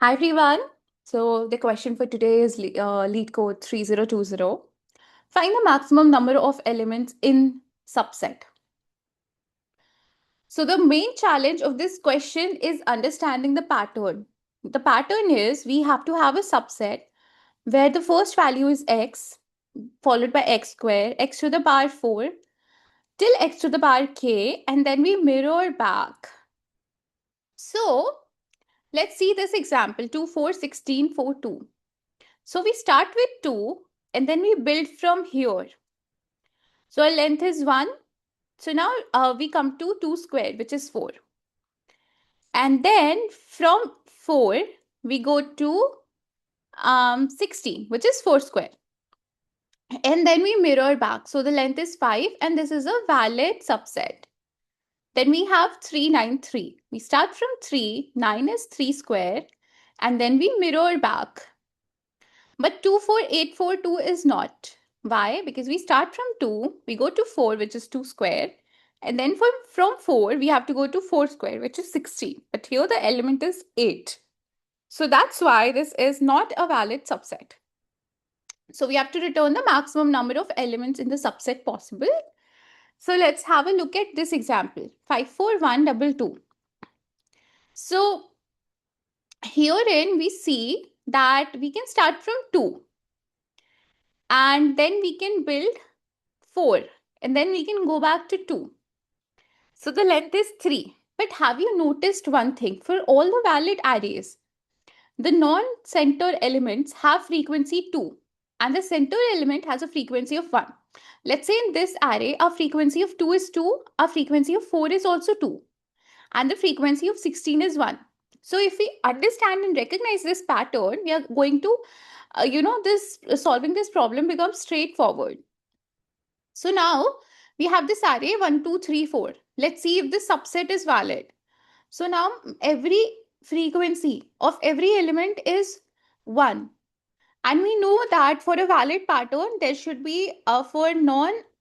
Hi everyone. So the question for today is LeetCode 3020. Find the maximum number of elements in subset. So the main challenge of this question is understanding the pattern. The pattern is we have to have a subset where the first value is x, followed by x square, x to the power 4, till x to the power k, and then we mirror back. So let's see this example 2, 4, 16, 4, 2. So we start with 2 and then we build from here. So our length is 1. So now we come to 2 squared, which is 4. And then from 4, we go to 16, which is 4 square. And then we mirror back. So the length is 5 and this is a valid subset. Then we have 3, 9, 3. We start from 3, 9 is 3 square. And then we mirror back. But 24842 is not. Why? Because we start from 2, we go to 4, which is 2 square. And then from 4, we have to go to 4 square, which is 16. But here the element is 8. So that's why this is not a valid subset. So we have to return the maximum number of elements in the subset possible. So let's have a look at this example. 54122. So herein we see that we can start from 2. And then we can build 4 and then we can go back to 2. So the length is 3. But have you noticed one thing? For all the valid arrays, the non-center elements have frequency 2 and the center element has a frequency of 1. Let's say in this array, our frequency of 2 is 2, our frequency of 4 is also 2, and the frequency of 16 is 1. So if we understand and recognize this pattern, we are going to, solving this problem becomes straightforward. So now we have this array 1, 2, 3, 4. Let's see if the subset is valid. So now every frequency of every element is 1. And we know that for a valid pattern, there should be for non-middle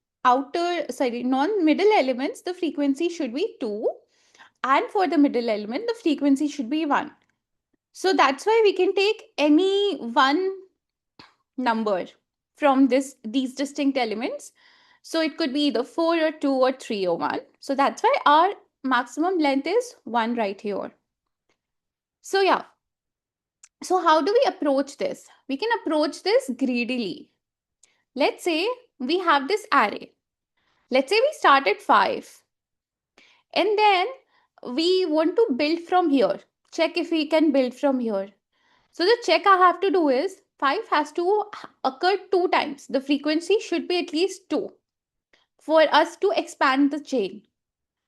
elements, the frequency should be 2. And for the middle element, the frequency should be 1. So that's why we can take any one number from these distinct elements. So it could be either 4 or 2 or 3 or 1. So that's why our maximum length is 1 right here. So yeah. So how do we approach this? We can approach this greedily. Let's say we have this array. Let's say we start at 5. And then we want to build from here. Check if we can build from here. So the check I have to do is 5 has to occur 2 times. The frequency should be at least 2 for us to expand the chain.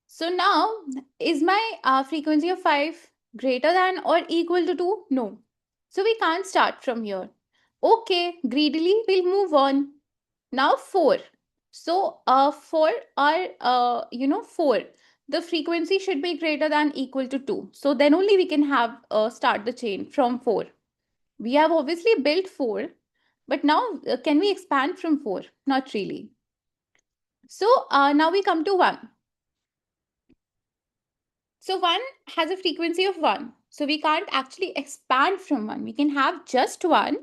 So now, is my frequency of 5 greater than or equal to 2? No. So we can't start from here. Okay, greedily we'll move on. Now 4. So for our 4, the frequency should be greater than equal to 2. So then only we can have start the chain from 4. We have obviously built 4, but now can we expand from 4? Not really. So now we come to 1. So 1 has a frequency of 1. So we can't actually expand from 1. We can have just 1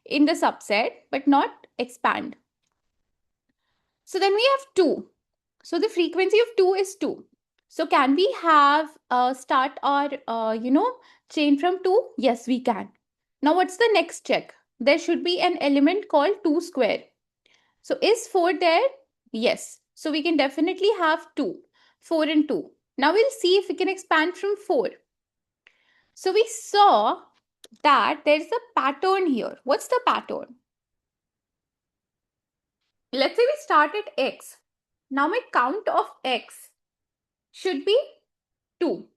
in the subset, but not expand. So then we have 2. So the frequency of 2 is 2. So can we have start our, chain from 2? Yes, we can. Now what's the next check? There should be an element called 2 square. So is 4 there? Yes. So we can definitely have 2. 4 and 2. Now we'll see if we can expand from 4. So we saw that there's a pattern here. What's the pattern? Let's say we start at x. Now my count of x should be 2.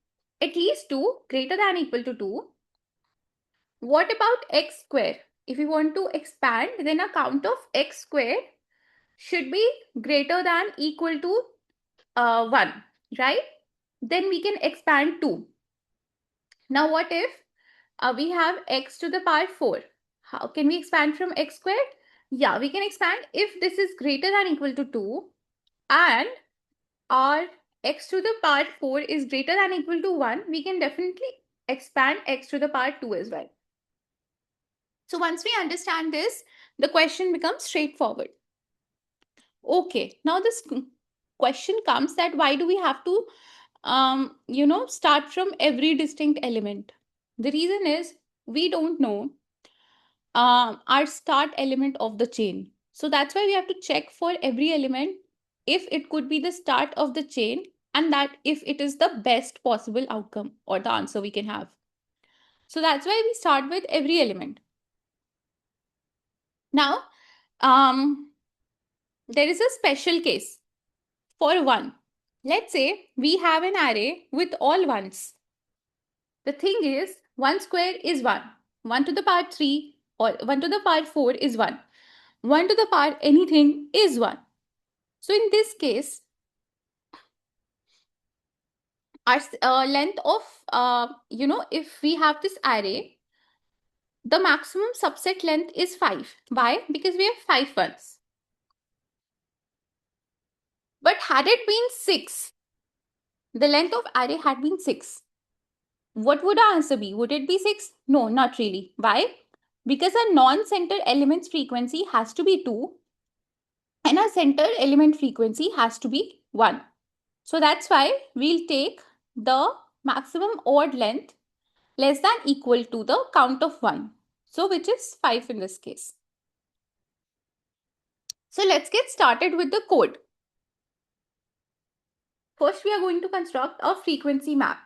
At least 2, greater than or equal to 2. What about x square? If we want to expand, then a count of x square should be greater than or equal to 1, right? Then we can expand 2. Now what if we have x to the power 4? How can we expand from x squared? Yeah, we can expand if this is greater than or equal to 2 and our x to the power 4 is greater than or equal to 1. We can definitely expand x to the power 2 as well. So once we understand this, the question becomes straightforward. Okay, now this question comes that why do we have to start from every distinct element? The reason is we don't know our start element of the chain. So that's why we have to check for every element if it could be the start of the chain, and that if it is the best possible outcome or the answer we can have. So that's why we start with every element. Now, there is a special case for 1. Let's say we have an array with all ones. The thing is, 1 square is 1. 1 to the power 3 or 1 to the power 4 is 1. 1 to the power anything is 1. So in this case, our length of, if we have this array, the maximum subset length is 5. Why? Because we have 5 ones. But had it been 6, the length of array had been 6. What would our answer be? Would it be 6? No, not really. Why? Because our non-center element's frequency has to be 2 and our center element frequency has to be 1. So that's why we'll take the maximum odd length less than equal to the count of 1. So which is 5 in this case. So let's get started with the code. First, we are going to construct a frequency map.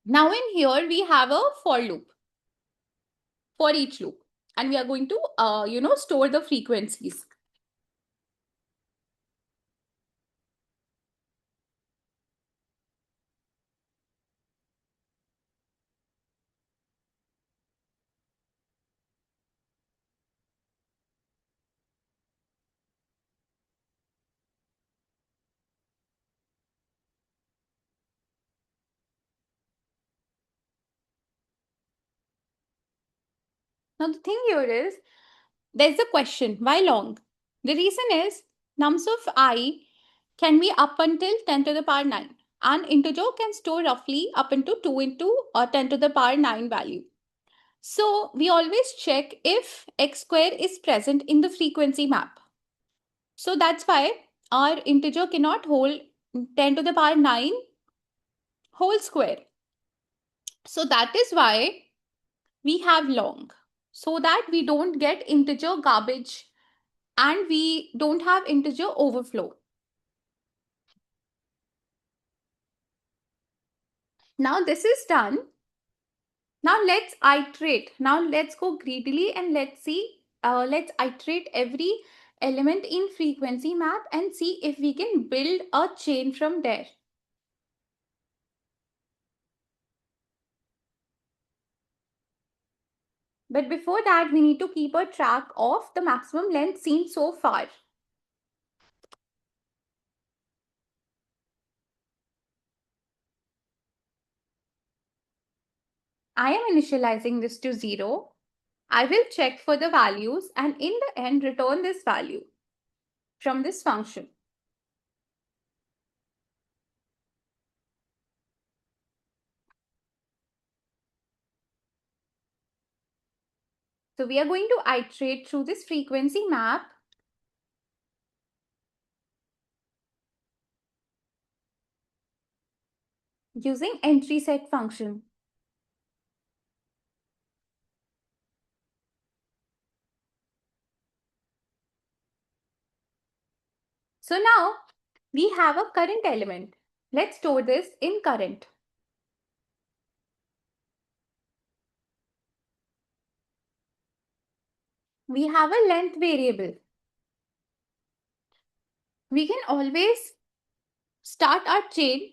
Now in here, we have a for loop for each loop. And we are going to, store the frequencies. Now the thing here is, there's a question, why long? The reason is, nums of I can be up until 10 to the power 9. An integer can store roughly up into 2 into 10 to the power 9 value. So we always check if x square is present in the frequency map. So that's why our integer cannot hold 10 to the power 9 whole square. So that is why we have long, so that we don't get integer garbage and we don't have integer overflow. Now this is done. Now let's iterate. Now let's go greedily and let's iterate every element in frequency map and see if we can build a chain from there. But before that, we need to keep a track of the maximum length seen so far. I am initializing this to 0. I will check for the values and in the end return this value from this function. So we are going to iterate through this frequency map using entry set function. So now we have a current element. Let's store this in current. We have a length variable. We can always start our chain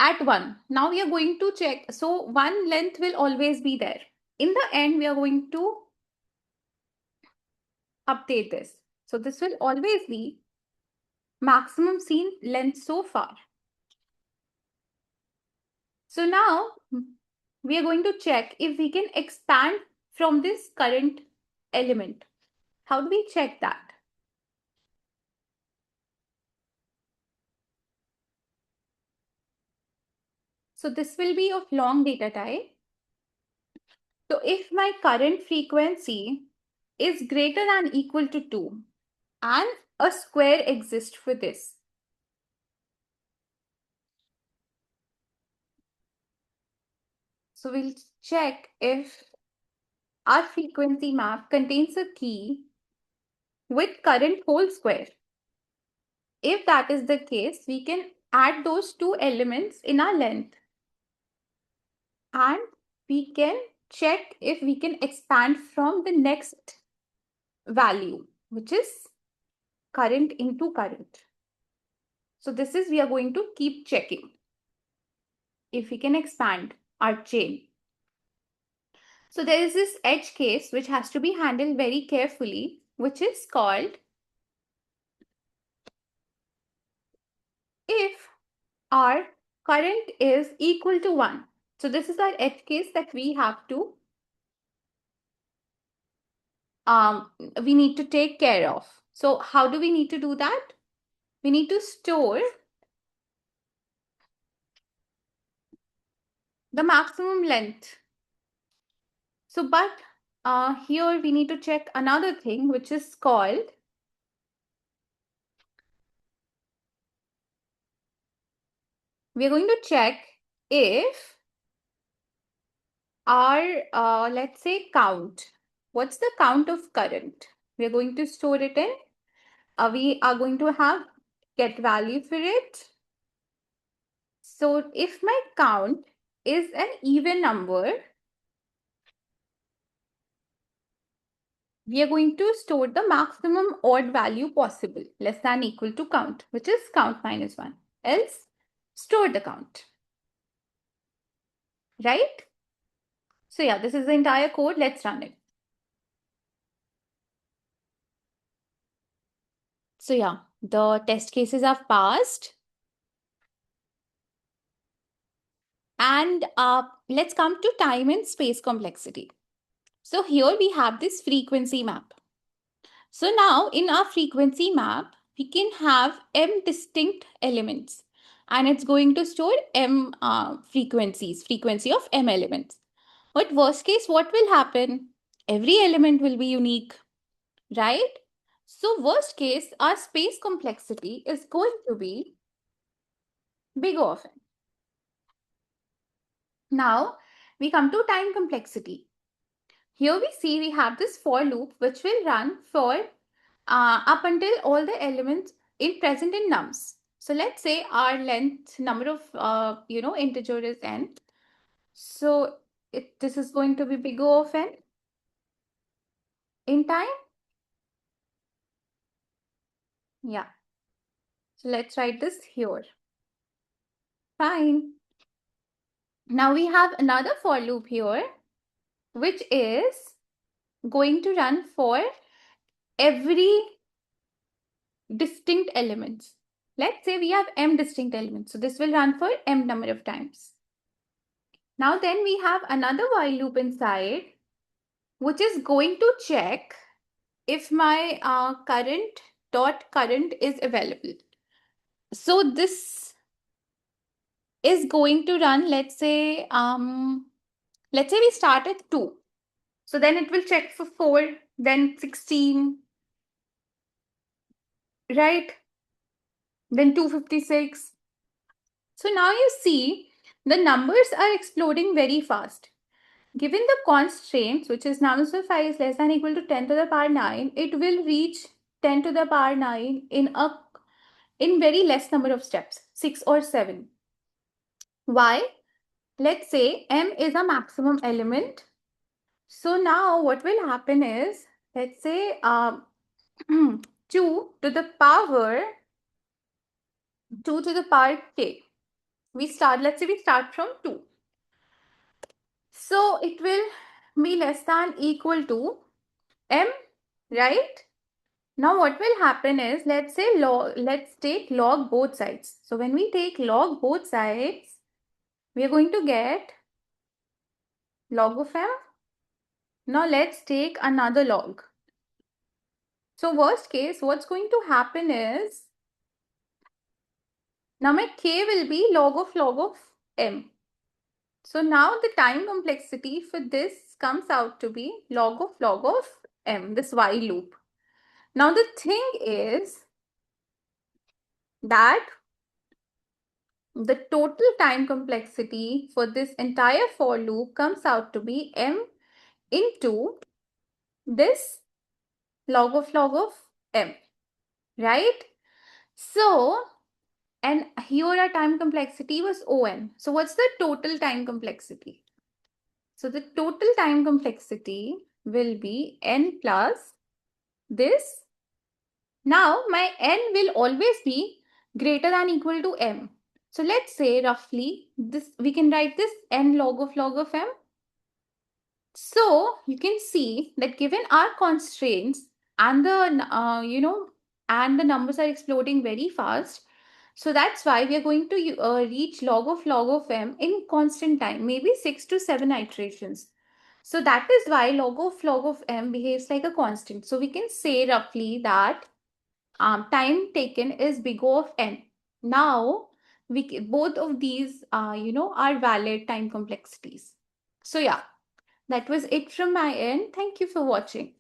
at 1. Now we are going to check. So 1 length will always be there. In the end, we are going to update this. So this will always be maximum seen length so far. So now we are going to check if we can expand from this current element. How do we check that? So this will be of long data type. So if my current frequency is greater than equal to 2 and a square exists for this, so we'll check if our frequency map contains a key with current whole square. If that is the case, we can add those two elements in our length and we can check if we can expand from the next value, which is current into current. So this is, we are going to keep checking if we can expand our chain. So there is this edge case which has to be handled very carefully, which is called if our current is equal to 1. So this is our edge case that we have to we need to take care of. So how do we need to do that? We need to store the maximum length. So but here we need to check another thing which is called we are going to check if our let's say count. What's the count of current? We are going to store it in. We are going to have get value for it. So if my count is an even number, we are going to store the maximum odd value possible, less than equal to count, which is count minus 1. Else, store the count. Right? So yeah, this is the entire code. Let's run it. So yeah, the test cases have passed. And let's come to time and space complexity. So here we have this frequency map. So now in our frequency map, we can have m distinct elements and it's going to store m frequency of m elements. But worst case, what will happen? Every element will be unique, right? So worst case, our space complexity is going to be big O of n. Now we come to time complexity. Here we see we have this for loop which will run for up until all the elements in present in nums. So let's say our length number of integer is n. So this is going to be big O of n in time. Yeah. So let's write this here. Fine. Now we have another for loop here, which is going to run for every distinct elements. Let's say we have m distinct elements. So this will run for m number of times. Now then we have another while loop inside, which is going to check if my current is available. So this is going to run, let's say we start at 2. So then it will check for 4, then 16, right? Then 256. So now you see the numbers are exploding very fast. Given the constraints, which is nums of 5 is less than or equal to 10 to the power 9, it will reach 10 to the power 9 in very less number of steps, 6 or 7. Why? Let's say m is a maximum element. So now what will happen is, let's say 2 to the power k. Let's say we start from 2. So it will be less than equal to m, right? Now what will happen is, let's take log both sides. So when we take log both sides, we are going to get log of m. Now let's take another log. So worst case, what's going to happen is, now my k will be log of m. So now the time complexity for this comes out to be log of m, this while loop. Now the thing is that the total time complexity for this entire for loop comes out to be m into this log of m, right? So, and here our time complexity was on. So what's the total time complexity? So the total time complexity will be n plus this. Now my n will always be greater than equal to m. So let's say roughly this, we can write this n log of m. So you can see that given our constraints and and the numbers are exploding very fast. So that's why we are going to reach log of m in constant time, maybe 6 to 7 iterations. So that is why log of m behaves like a constant. So we can say roughly that time taken is big O of n. Now, both of these, are valid time complexities. So yeah, that was it from my end. Thank you for watching.